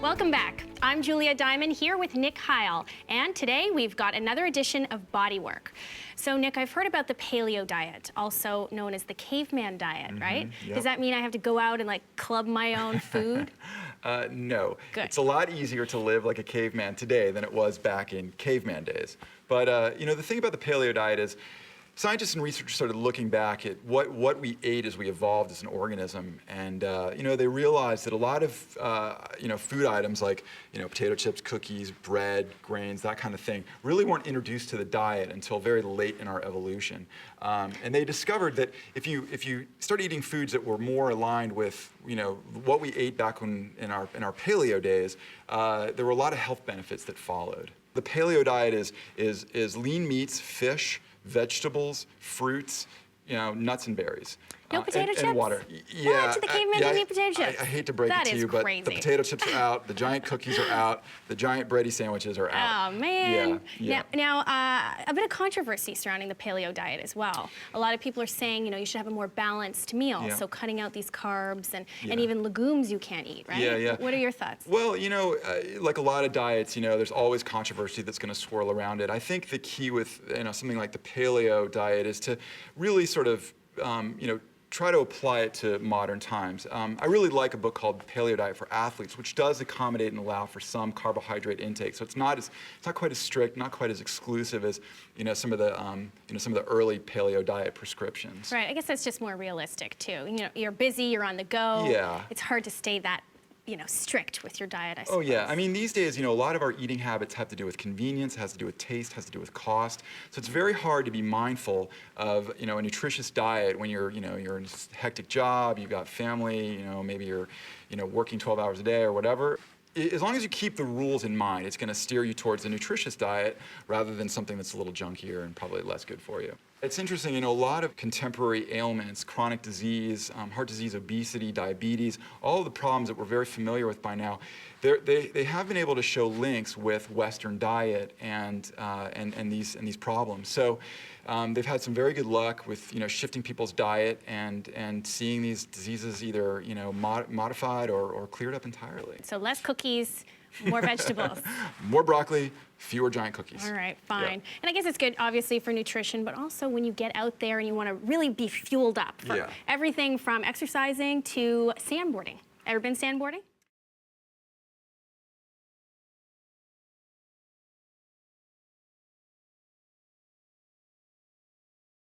Welcome back. I'm Julia Diamond here with Nick Heil, and today we've got another edition of Bodywork. So Nick, I've heard about the Paleo Diet, also known as the caveman diet, right? Yep. Does that mean I have to go out and like club my own food? No. Good. It's a lot easier to live like a caveman today than it was back in caveman days. But you know, the thing about the Paleo Diet is scientists and researchers started looking back at what we ate as we evolved as an organism, and you know, they realized that a lot of you know, food items like, you know, potato chips, cookies, bread, grains, that kind of thing, really weren't introduced to the diet until very late in our evolution. And they discovered that if you start eating foods that were more aligned with, you know, what we ate back in our paleo days, there were a lot of health benefits that followed. The paleo diet is lean meats, fish, vegetables, fruits, you know, nuts and berries. No potato chips? And water. Yeah, what? The cavemen didn't eat potato chips? I hate to break it to you, but the potato chips are out, the giant cookies are out, the giant bready sandwiches are out. Oh, man. Yeah. Now, a bit of controversy surrounding the paleo diet as well. A lot of people are saying, you know, you should have a more balanced meal, so cutting out these carbs and even legumes you can't eat, right? Yeah. What are your thoughts? Well, you know, like a lot of diets, you know, there's always controversy that's going to swirl around it. I think the key with, you know, something like the paleo diet is to really sort of, you know, try to apply it to modern times. I really like a book called Paleo Diet for Athletes, which does accommodate and allow for some carbohydrate intake. So it's not quite as strict, not quite as exclusive as, you know, some of the early paleo diet prescriptions. Right. I guess that's just more realistic too. You know, you're busy, you're on the go. Yeah. It's hard to stay that, you know, strict with your diet, I suppose. Oh yeah, I mean, these days, you know, a lot of our eating habits have to do with convenience, has to do with taste, has to do with cost. So it's very hard to be mindful of, you know, a nutritious diet when you're, you know, you're in a hectic job, you've got family, you know, maybe you're, you know, working 12 hours a day or whatever. As long as you keep the rules in mind, it's going to steer you towards a nutritious diet rather than something that's a little junkier and probably less good for you. It's interesting, you know, a lot of contemporary ailments, chronic disease, heart disease, obesity, diabetes, all of the problems that we're very familiar with by now, they have been able to show links with Western diet and these problems. So they've had some very good luck with, you know, shifting people's diet and seeing these diseases either, you know, modified or cleared up entirely. So less cookies, more vegetables. More broccoli, fewer giant cookies. All right, fine. Yeah. And I guess it's good, obviously, for nutrition, but also when you get out there and you want to really be fueled up for everything from exercising to sandboarding. Ever been sandboarding?